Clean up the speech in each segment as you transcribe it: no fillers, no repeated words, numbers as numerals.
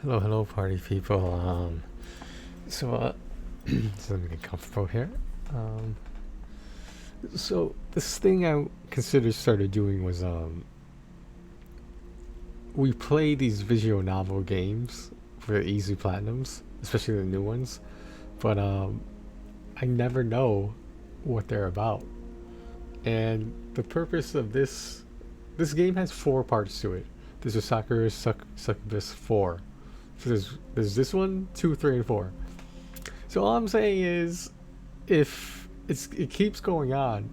Hello, hello, party people. So let me get comfortable here. Um, so this thing I considered started doing was we play these visual novel games for easy platinums, especially the new ones. But I never know what they're about. And the purpose of this game has four parts to it. There's a Sakura Succubus 4. So there's this one, 2, 3, and 4. So all I'm saying is, if it keeps going on,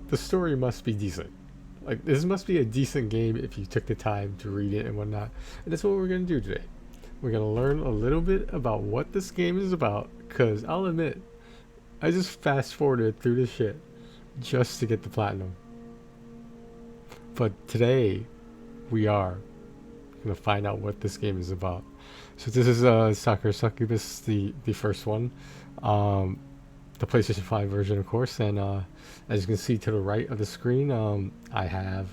the story must be decent. Like, this must be a decent game if you took the time to read it and whatnot. And that's what we're gonna do today. We're gonna learn a little bit about what this game is about. Cause I'll admit, I just fast forwarded through this shit just to get the platinum. But today, we are gonna find out what this game is about. So this is Sakura Succubus, the first one, the PlayStation 5 version, of course. And as you can see to the right of the screen, I have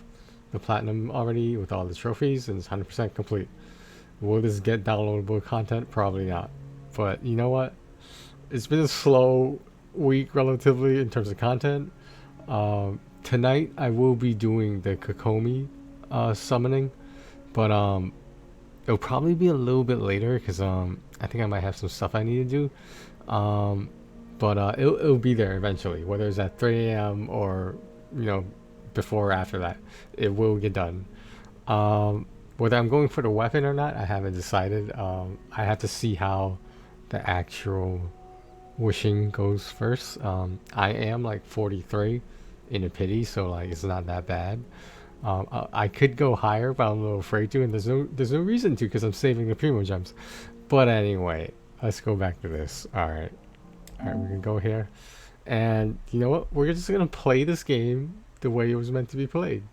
the platinum already with all the trophies, and it's 100% complete. Will this get downloadable content? Probably not. But you know what? It's been a slow week relatively in terms of content. Tonight I will be doing the Kokomi summoning, but it'll probably be a little bit later because I think I might have some stuff I need to do. But it'll be there eventually, whether it's at 3 a.m. or before or after that. It will get done. Whether I'm going for the weapon or not, I haven't decided. I have to see how the actual wishing goes first. I am like 43 in a pity, so like it's not that bad. I could go higher, but I'm a little afraid to, and there's no reason to because I'm saving the primo gems. But anyway, let's go back to this. All right, we're gonna go here, and you know what? We're just gonna play this game the way it was meant to be played.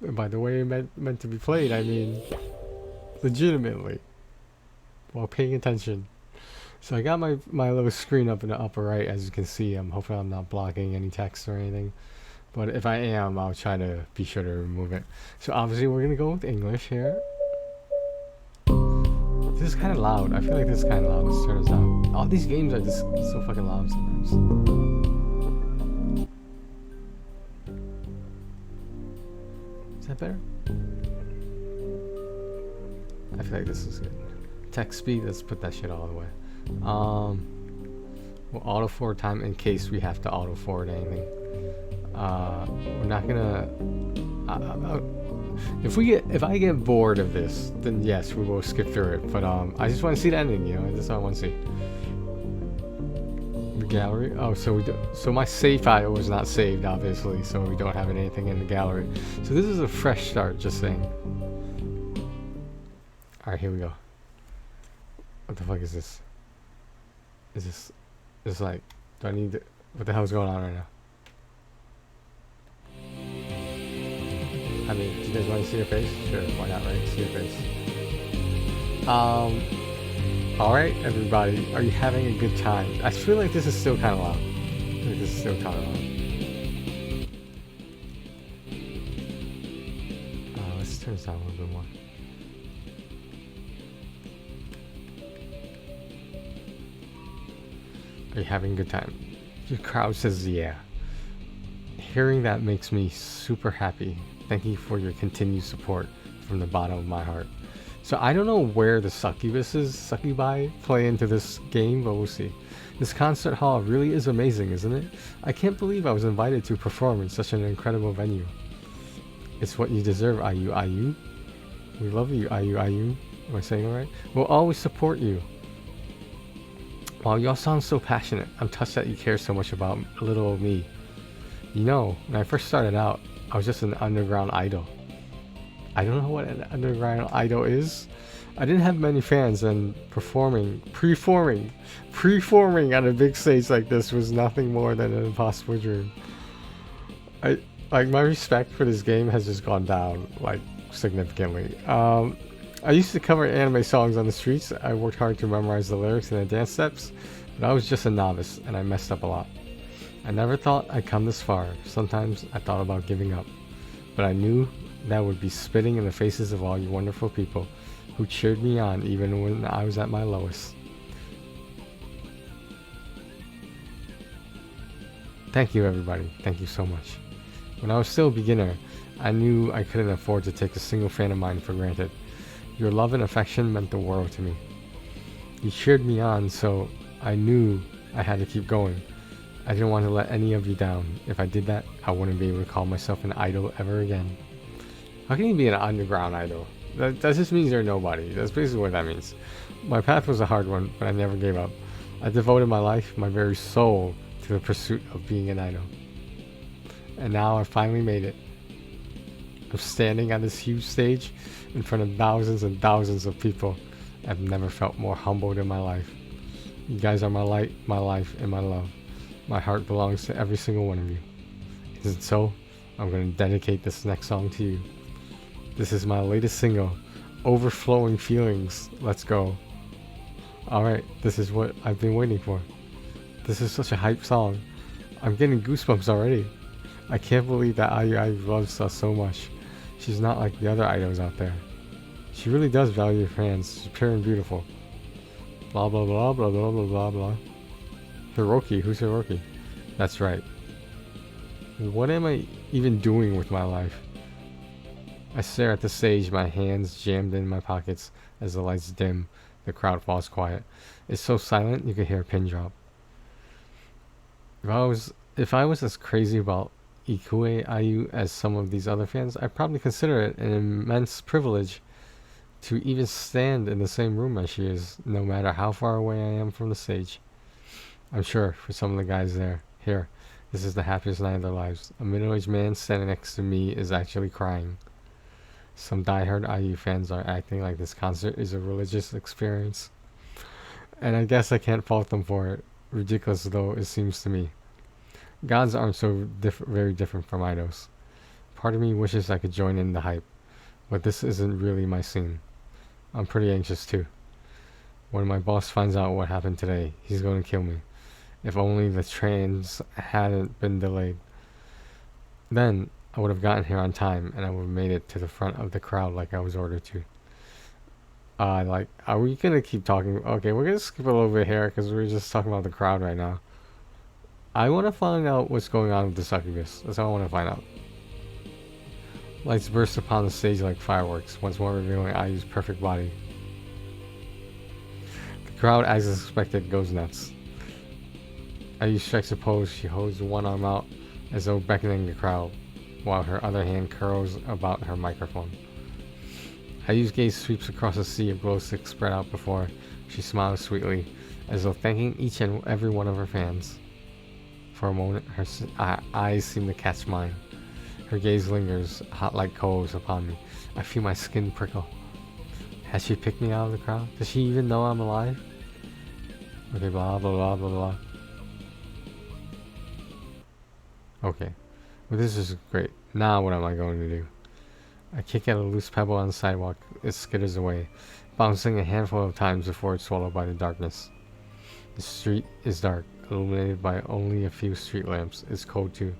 And by the way it meant to be played, I mean legitimately, while paying attention. So I got my little screen up in the upper right, as you can see. Hopefully I'm not blocking any text or anything. But if I am, I'll try to be sure to remove it. So obviously we're going to go with English here. This is kind of loud. I feel like this is kind of loud. Let's turn this down. All these games are just so fucking loud sometimes. Is that better? I feel like this is good. Text speed, let's put that shit all the way. We'll auto forward time in case we have to auto forward anything. We're not gonna. If I get bored of this, then yes, we will skip through it. But I just want to see the ending. That's all I want to see. The gallery. Oh, so we do. So my save file was not saved, obviously. So we don't have anything in the gallery. So this is a fresh start. Just saying. All right, here we go. What the fuck is this? Is this like, do I need to, what the hell is going on right now? I mean, do you guys want to see your face? Sure, why not, right? See your face. Alright, everybody, are you having a good time? I feel like this is still kind of loud. I feel like this is still kind of loud. Let's turn this down a little bit more. Are you having a good time? Your crowd says yeah. Hearing that makes me super happy. Thank you for your continued support from the bottom of my heart. So I don't know where the succubi play into this game, but we'll see. This concert hall really is amazing, isn't it? I can't believe I was invited to perform in such an incredible venue. It's what you deserve, IU. We love you, IU. Am I saying it right? We'll always support you. Wow, y'all sound so passionate. I'm touched that you care so much about little old me. You know, when I first started out, I was just an underground idol. I don't know what an underground idol is. I didn't have many fans, and preforming on a big stage like this was nothing more than an impossible dream. My respect for this game has just gone down, like, significantly. I used to cover anime songs on the streets. I worked hard to memorize the lyrics and the dance steps, but I was just a novice and I messed up a lot. I never thought I'd come this far. Sometimes I thought about giving up, but I knew that would be spitting in the faces of all you wonderful people who cheered me on even when I was at my lowest. Thank you, everybody. Thank you so much. When I was still a beginner, I knew I couldn't afford to take a single fan of mine for granted. Your love and affection meant the world to me. You cheered me on, so I knew I had to keep going. I didn't want to let any of you down. If I did that, I wouldn't be able to call myself an idol ever again. How can you be an underground idol? That just means you're nobody. That's basically what that means. My path was a hard one, but I never gave up. I devoted my life, my very soul, to the pursuit of being an idol. And now I finally made it. I'm standing on this huge stage in front of thousands and thousands of people. I've never felt more humbled in my life. You guys are my light, my life, and my love. My heart belongs to every single one of you. Isn't so? I'm going to dedicate this next song to you. This is my latest single, Overflowing Feelings. Let's go. Alright, this is what I've been waiting for. This is such a hype song. I'm getting goosebumps already. I can't believe that IU loves us so much. She's not like the other idols out there. She really does value her fans. She's pure and beautiful. Blah blah blah blah blah blah blah blah. Hiroki? Who's Hiroki? That's right. What am I even doing with my life? I stare at the stage, my hands jammed in my pockets as the lights dim. The crowd falls quiet. It's so silent you can hear a pin drop. If I was as crazy about Ikue IU as some of these other fans, I'd probably consider it an immense privilege to even stand in the same room as she is, no matter how far away I am from the stage. I'm sure for some of the guys here, this is the happiest night of their lives. A middle-aged man standing next to me is actually crying. Some diehard IU fans are acting like this concert is a religious experience. And I guess I can't fault them for it, ridiculous though it seems to me. Gods aren't so very different from idols. Part of me wishes I could join in the hype, but this isn't really my scene. I'm pretty anxious too. When my boss finds out what happened today, he's going to kill me. If only the trains hadn't been delayed. Then I would have gotten here on time and I would have made it to the front of the crowd like I was ordered to. Are we gonna keep talking? Okay, we're gonna skip a little bit here because we're just talking about the crowd right now. I want to find out what's going on with the succubus. That's all I want to find out. Lights burst upon the stage like fireworks, once more revealing IU's perfect body. The crowd, as expected, goes nuts. IU strikes a pose. She holds one arm out as though beckoning the crowd, while her other hand curls about her microphone. IU's gaze sweeps across a sea of glow sticks spread out before her. She smiles sweetly, as though thanking each and every one of her fans. For a moment, her eyes seem to catch mine. Her gaze lingers, hot like coals, upon me. I feel my skin prickle. Has she picked me out of the crowd? Does she even know I'm alive? Okay, blah blah blah blah blah. Okay. Well, this is great. Now what am I going to do? I kick at a loose pebble on the sidewalk. It skitters away, bouncing a handful of times before it's swallowed by the darkness. The street is dark, illuminated by only a few street lamps. It's cold too.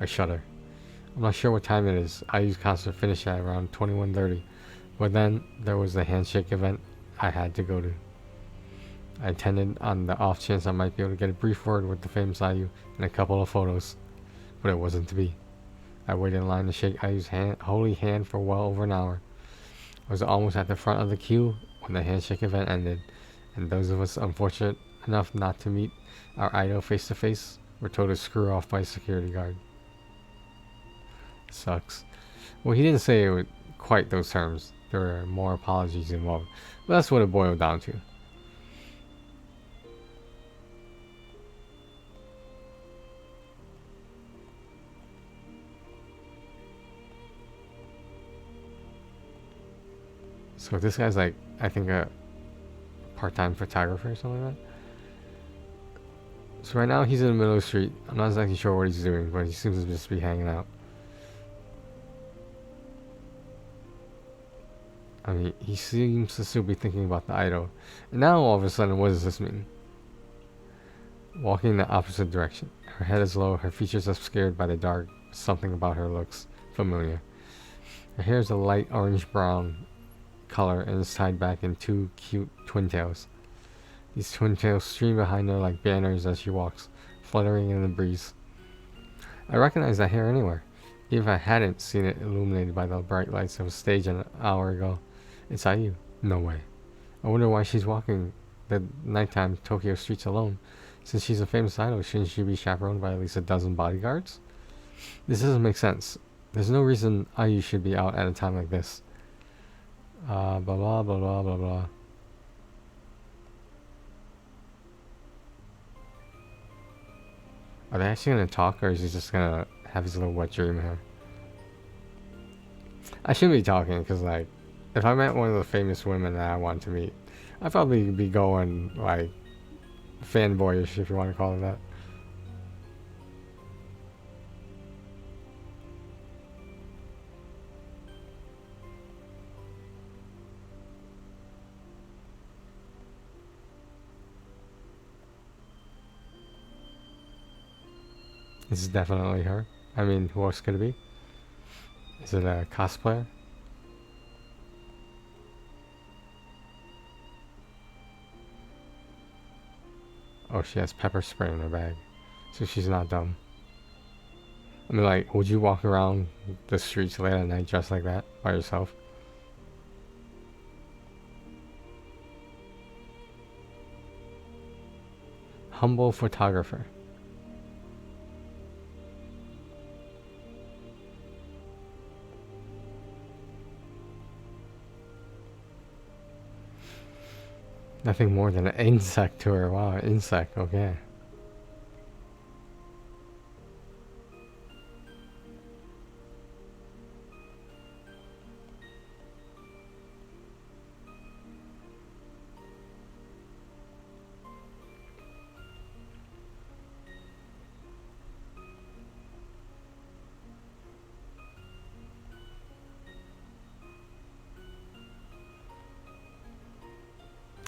I shudder. I'm not sure what time it is. IU's concert finished at around 21:30, but then there was the handshake event I had to go to. I attended on the off chance I might be able to get a brief word with the famous IU and a couple of photos, but it wasn't to be. I waited in line to shake IU's holy hand for well over an hour. I was almost at the front of the queue when the handshake event ended, and those of us unfortunate enough not to meet our idol face to face were told to screw off by a security guard. Sucks. Well, he didn't say it with quite those terms. There were more apologies involved, but that's what it boiled down to. So this guy's like, I think a part-time photographer or something like that. So right now he's in the middle of the street. I'm not exactly sure what he's doing, but he seems to just be hanging out. I mean, he seems to still be thinking about the idol. And now all of a sudden, what does this mean? Walking in the opposite direction. Her head is low, her features obscured by the dark. Something about her looks familiar. Her hair is a light orange-brown color and is tied back in two cute twin tails. These twin tails stream behind her like banners as she walks, fluttering in the breeze. I recognize that hair anywhere, even if I hadn't seen it illuminated by the bright lights of a stage an hour ago. It's IU. No way. I wonder why she's walking the nighttime Tokyo streets alone. Since she's a famous idol, shouldn't she be chaperoned by at least a dozen bodyguards? This doesn't make sense. There's no reason IU should be out at a time like this. Blah blah blah blah blah blah. Are they actually gonna talk, or is he just gonna have his little wet dream here? I shouldn't be talking, because, like, if I met one of the famous women that I want to meet, I'd probably be going, like, fanboyish, if you want to call it that. This is definitely her. I mean, who else could it be? Is it a cosplayer? Oh, she has pepper spray in her bag. So she's not dumb. I mean, like, would you walk around the streets late at night dressed like that by yourself? Humble photographer. Nothing more than an insect to her. Wow, an insect, okay.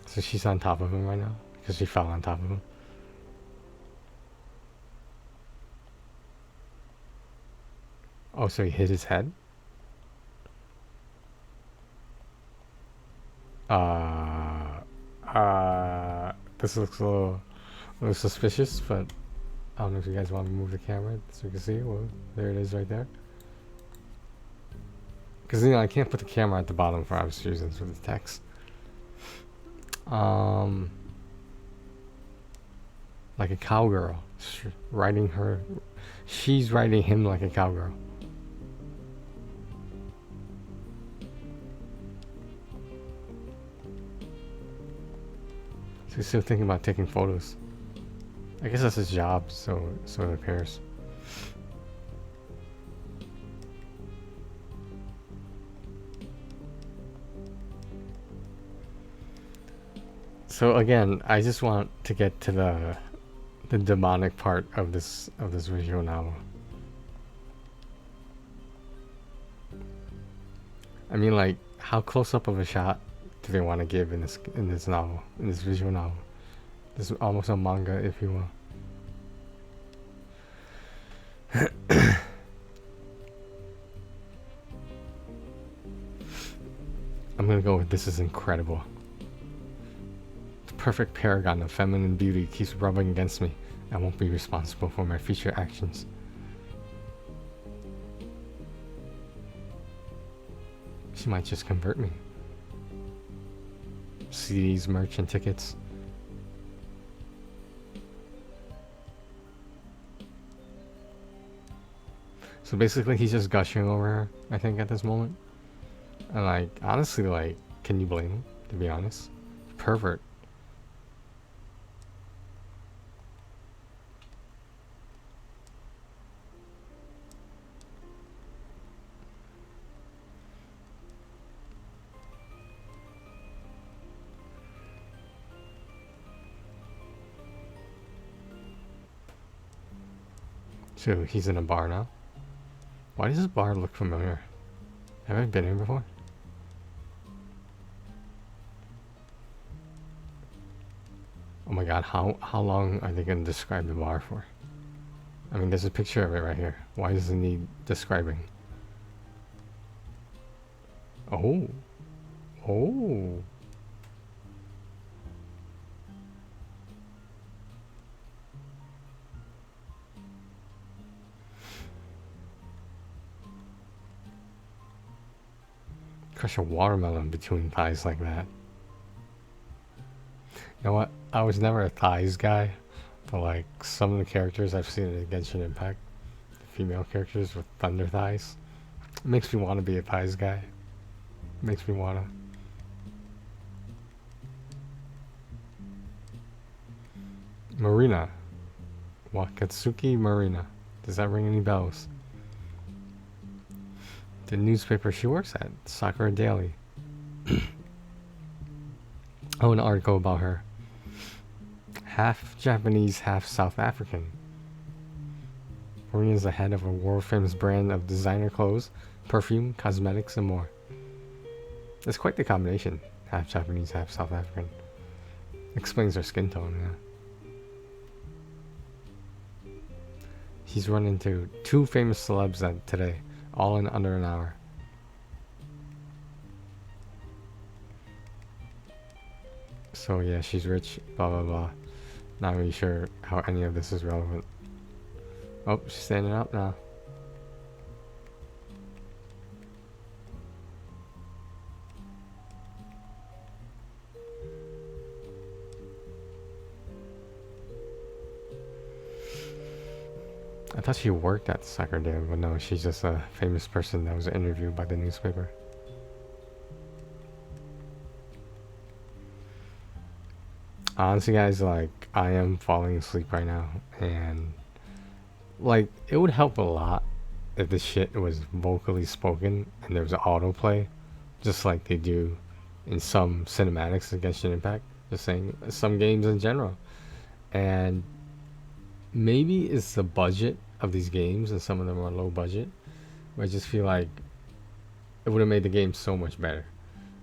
So she's on top of him right now? Because she fell on top of him. Oh, so he hit his head? This looks a little suspicious, but I don't know if you guys want me to move the camera so you can see. Well, there it is right there. Because, you know, I can't put the camera at the bottom for obvious reasons with the text. Like a cowgirl. Riding her. She's riding him like a cowgirl. So he's still thinking about taking photos. I guess that's his job, so it appears. So again, I just want to get to the demonic part of this visual novel. I mean, like, how close up of a shot do they want to give in this novel, in this visual novel? This is almost a manga, if you will. I'm gonna go with this is incredible. The perfect paragon of feminine beauty keeps rubbing against me. I won't be responsible for my future actions. She might just convert me. CDs, merch, and tickets. So basically he's just gushing over her, I think, at this moment. And, like, honestly, like, can you blame him, to be honest? Pervert. So he's in a bar now. Why does this bar look familiar? Have I been here before? Oh my god, how long are they going to describe the bar for? I mean, there's a picture of it right here. Why does it need describing? Oh. Oh. Crush a watermelon between thighs like that. You know what? I was never a thighs guy, but like some of the characters I've seen in Genshin Impact, female characters with thunder thighs, it makes me want to be a thighs guy. It makes me want to. Marina. Wakatsuki Marina. Does that ring any bells? The newspaper she works at, Sakura Daily. Oh, an article about her. Half Japanese, half South African. Marina is the head of a world-famous brand of designer clothes, perfume, cosmetics, and more. It's quite the combination. Half Japanese, half South African. Explains her skin tone, yeah. She's run into 2 famous celebs today, all in under an hour. So yeah, she's rich, blah blah blah. Not really sure how any of this is relevant. Oh, she's standing up now. I thought she worked at Sakura Daily, but no, she's just a famous person that was interviewed by the newspaper. Honestly, guys, like, I am falling asleep right now, and like, it would help a lot if this shit was vocally spoken and there was an autoplay, just like they do in some cinematics in Genshin Impact. Just saying, some games in general. And maybe it's the budget of these games, and some of them are low budget. But I just feel like it would have made the game so much better.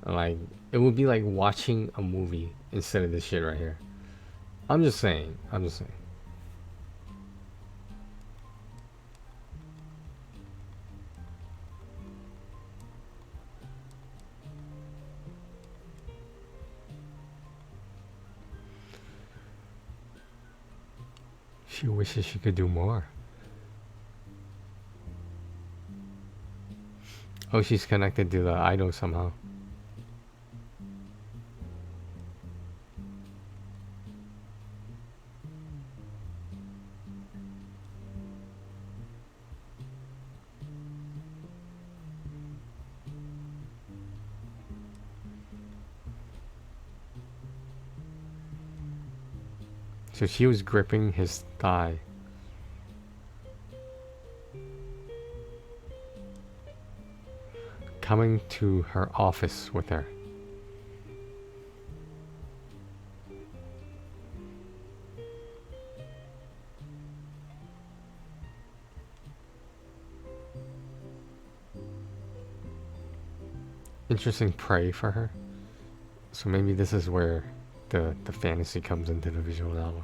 Like, it would be like watching a movie instead of this shit right here. I'm just saying. I'm just saying. She wishes she could do more. Oh, she's connected to the idol somehow. So she was gripping his thigh. Coming to her office with her. Interesting prey for her. So maybe this is where the fantasy comes into the visual novel.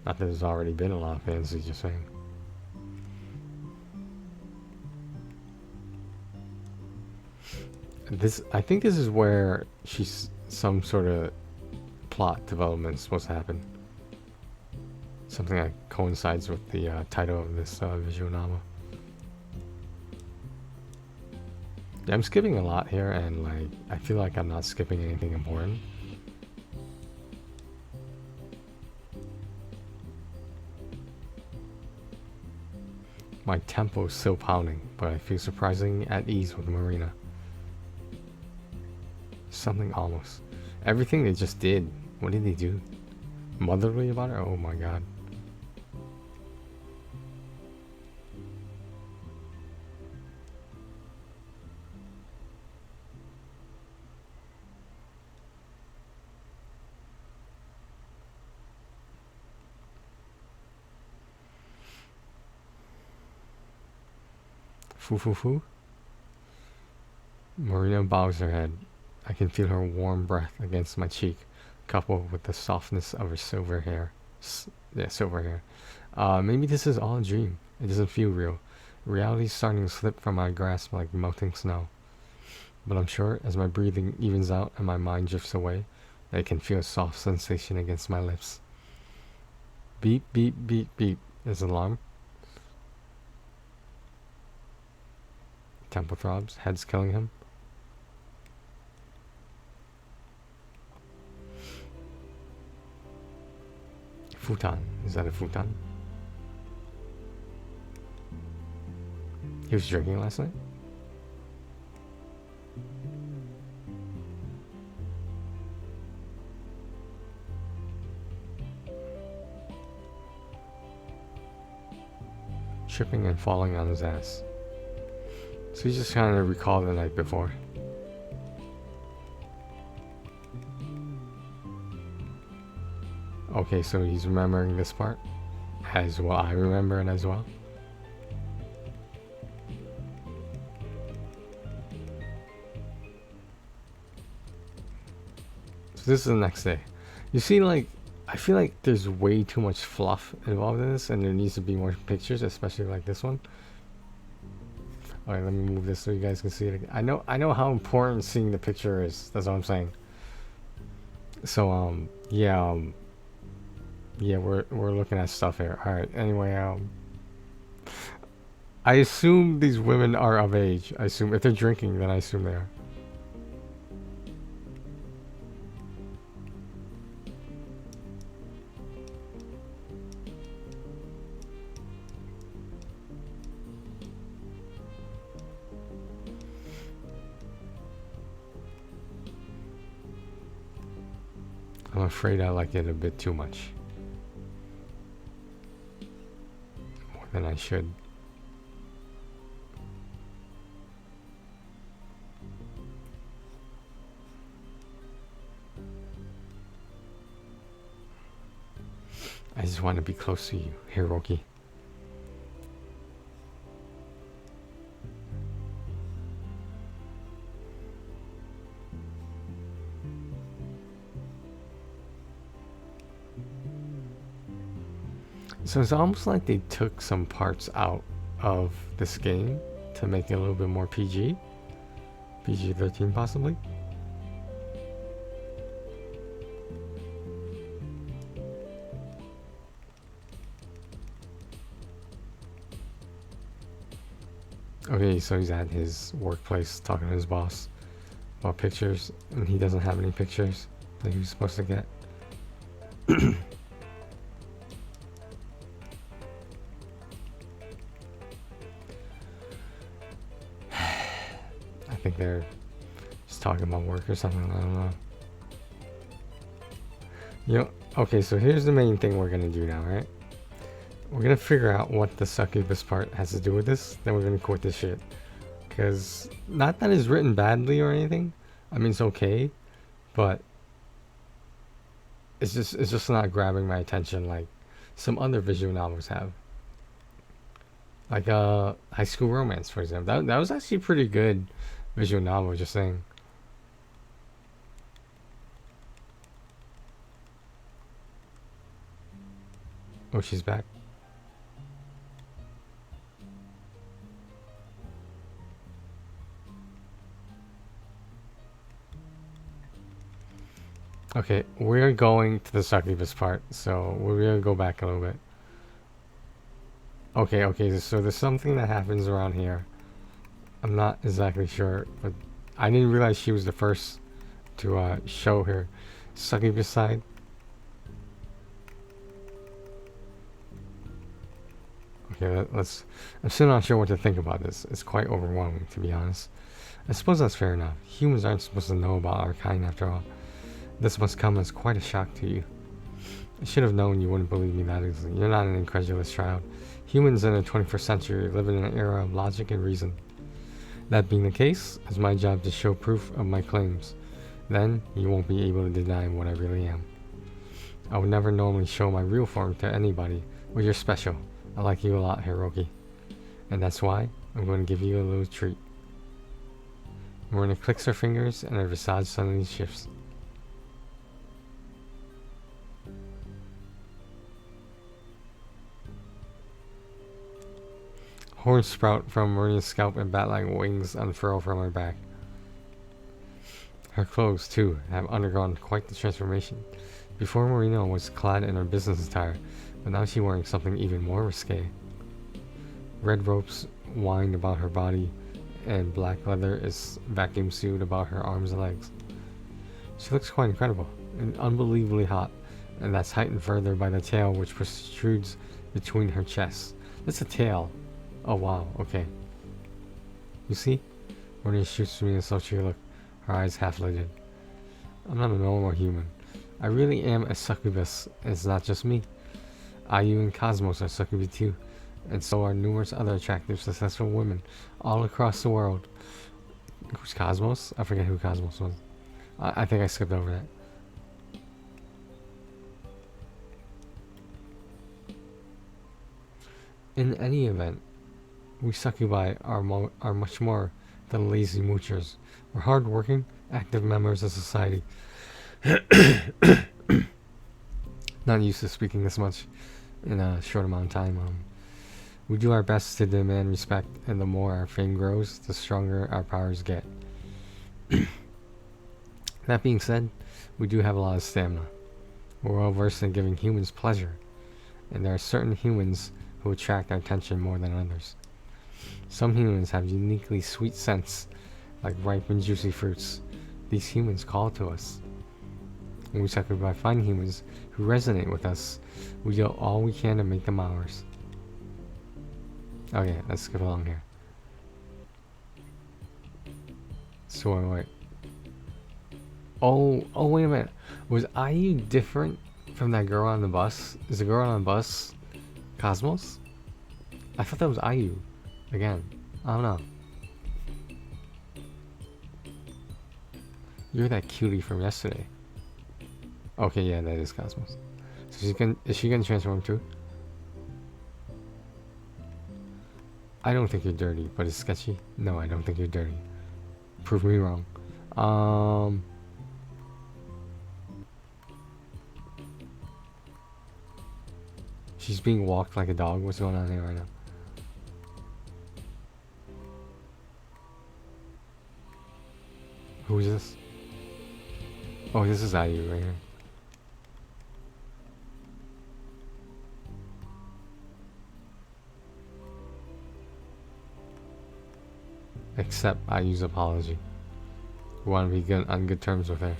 Not that there's already been a lot of fantasy, just saying. I think this is where she's some sort of plot development is supposed to happen. Something that coincides with the title of this visual novel. Yeah, I'm skipping a lot here, and like I feel like I'm not skipping anything important. My tempo is still pounding, but I feel surprisingly at ease with Marina. Something almost. Everything they just did. What did they do? Motherly about it? Oh my god. Foo foo foo. Marina bows her head. I can feel her warm breath against my cheek, coupled with the softness of her silver hair. Silver hair. Maybe this is all a dream. It doesn't feel real. Reality's starting to slip from my grasp like melting snow. but I'm sure as my breathing evens out and my mind drifts away, I can feel a soft sensation against my lips. Beep, beep, beep, beep is an alarm. Temple throbs, head's killing him. Futon, is that a futon? He was drinking last night? Tripping and falling on his ass. So he's just trying to recall the night before. Okay, so he's remembering this part as well. I remember it as well. So this is the next day. You see, like, I feel like there's way too much fluff involved in this, and there needs to be more pictures, especially like this one. Alright, let me move this so you guys can see it again. I know how important seeing the picture is. That's what I'm saying. So, yeah, we're looking at stuff here. Alright, anyway, I assume these women are of age. I assume if they're drinking, then I assume they are. I'm afraid I like it a bit too much. More than I should. I just want to be close to you, Hiroki. So it's almost like they took some parts out of this game to make it a little bit more PG. PG-13 possibly. Okay, so he's at his workplace talking to his boss about pictures, and he doesn't have any pictures that he was supposed to get. I think they're just talking about work or something, I don't know. You know, okay, so here's the main thing we're gonna do now, right? We're gonna figure out what the succubus part has to do with this, then we're gonna quit this shit. Because, not that it's written badly or anything, I mean it's okay, but it's just not grabbing my attention like some other visual novels have. Like High School Romance, for example. That was actually a pretty good visual novel, just saying. Oh, she's back. Okay, we're going to the succubus part, so we're gonna go back a little bit. Okay, so there's something that happens around here. I'm not exactly sure, but I didn't realize she was the first to show her succubus side. Okay, I'm still not sure what to think about this. It's quite overwhelming, to be honest. I suppose that's fair enough. Humans aren't supposed to know about our kind after all. This must come as quite a shock to you. I should have known you wouldn't believe me that easily. You're not an incredulous child. Humans in the 21st century live in an era of logic and reason. That being the case, it's my job to show proof of my claims. Then, you won't be able to deny what I really am. I would never normally show my real form to anybody, but you're special. I like you a lot, Hiroki. And that's why I'm going to give you a little treat. Morna clicks her fingers and her visage suddenly shifts. Horns sprout from Marina's scalp and bat-like wings unfurl from her back. Her clothes, too, have undergone quite the transformation. Before, Marina was clad in her business attire, but now she's wearing something even more risque. Red ropes wind about her body, and black leather is vacuum sealed about her arms and legs. She looks quite incredible, and unbelievably hot, and that's heightened further by the tail which protrudes between her chests. That's a tail. Oh wow, okay. You see? Marina shoots me a sultry look, her eyes half lidded. I'm not a normal human. I really am a succubus, and it's not just me. IU and Cosmos are succubi too, and so are numerous other attractive, successful women all across the world. Who's Cosmos? I forget who Cosmos was. I think I skipped over that. In any event, we succubi are much more than lazy moochers. We're hard-working, active members of society. Not used to speaking this much in a short amount of time. We do our best to demand respect, and the more our fame grows, the stronger our powers get. That being said, we do have a lot of stamina. We're well versed in giving humans pleasure, and there are certain humans who attract our attention more than others. Some humans have uniquely sweet scents, like ripe and juicy fruits. These humans call to us. When we succubi find humans who resonate with us, we do all we can to make them ours. Okay, let's skip along here. So wait. Oh, wait a minute. Was IU different from that girl on the bus? Is the girl on the bus Cosmos? I thought that was IU. Again, I don't know. You're that cutie from yesterday. Okay, yeah, that is Cosmos. So is she gonna transform too? I don't think you're dirty, but it's sketchy. No, I don't think you're dirty. Prove me wrong. She's being walked like a dog. What's going on here right now? Who is this? Oh, this is IU right here. Accept IU's apology. We want to be on good terms with her.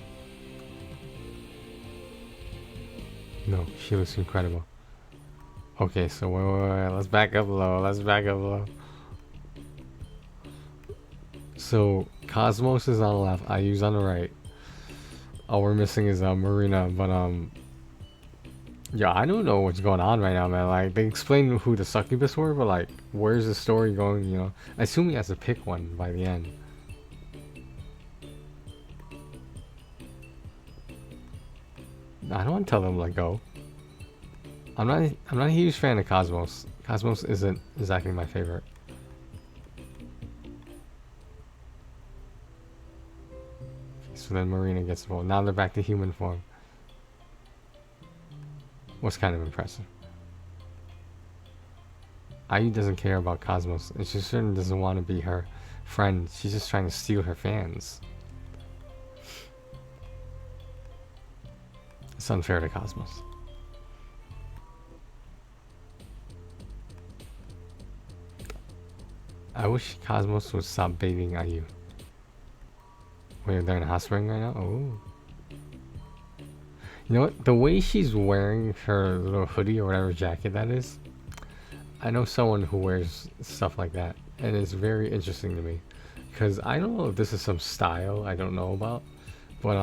No, she looks incredible. Okay, so wait, let's back up low. So Cosmos is on the left, IU's on the right. All we're missing is Marina, but yeah, I don't know what's going on right now, man. Like, they explained who the succubus were, but like, where's the story going? You know, I assume he has to pick one by the end. I don't want to tell them let go. I'm not a huge fan of Cosmos. Cosmos isn't exactly my favorite. So then Marina gets the vote. Now they're back to human form. Was kind of impressive. IU doesn't care about Cosmos, and she certainly doesn't want to be her friend. She's just trying to steal her fans. It's unfair to Cosmos. I wish Cosmos would stop baiting IU. Wait, they're in a hot spring right now? Oh. You know what? The way she's wearing her little hoodie or whatever jacket that is, I know someone who wears stuff like that, and it's very interesting to me. Because I don't know if this is some style I don't know about, but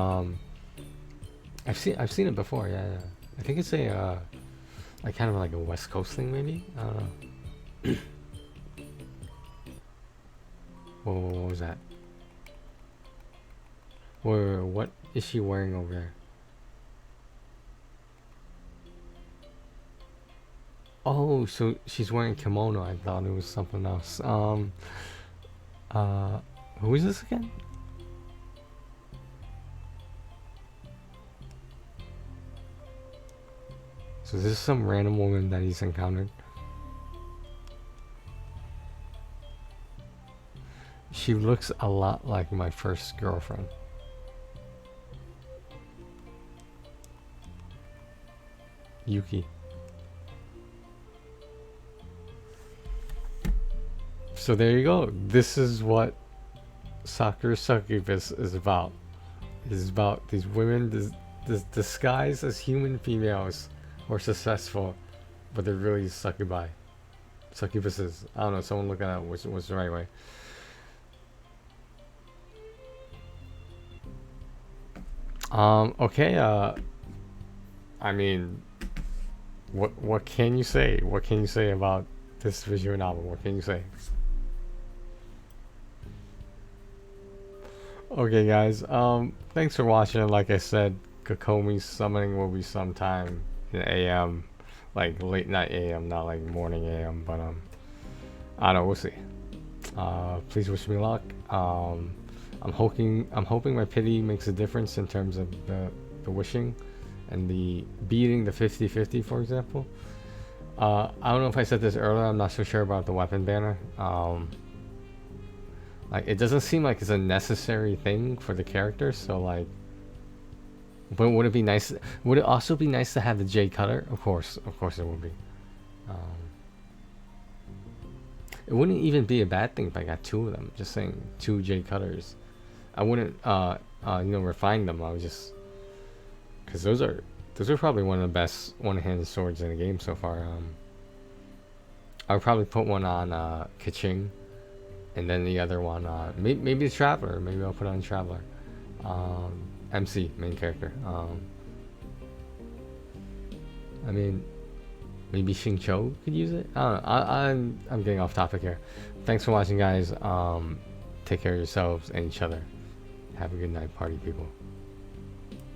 I've seen it before. Yeah. I think it's a like kind of like a West Coast thing, maybe. I don't know. Whoa, what was that? Whoa, what is she wearing over there? Oh, so she's wearing kimono. I thought it was something else. Who is this again? So this is some random woman that he's encountered. She looks a lot like my first girlfriend. Yuki. So there you go. This is what Sakura Succubus is about. It is about these women disguised as human females who are successful, but they're really succubi. Succubuses. I don't know. Someone look at that. What's the right way? Okay. I mean, what can you say? What can you say about this visual novel? What can you say? Okay, guys. Thanks for watching. Like I said, Kokomi's summoning will be sometime in AM, like late night AM, not like morning AM. But I don't know. We'll see. Please wish me luck. I'm hoping my pity makes a difference in terms of the wishing and the beating the 50-50, for example. I don't know if I said this earlier. I'm not so sure about the weapon banner. Like, it doesn't seem like it's a necessary thing for the character, so like, but would it be nice? Would it also be nice to have the J cutter? Of course it would be. It wouldn't even be a bad thing if I got two of them. Just saying, two J cutters. I wouldn't, refine them. I would just, because those are probably one of the best one-handed swords in the game so far. I would probably put one on Kaching. And then the other one, maybe the Traveler. Maybe I'll put on Traveler. MC, main character. I mean, maybe Xingqiu could use it. I don't know. I'm getting off topic here. Thanks for watching, guys. Take care of yourselves and each other. Have a good night, party people.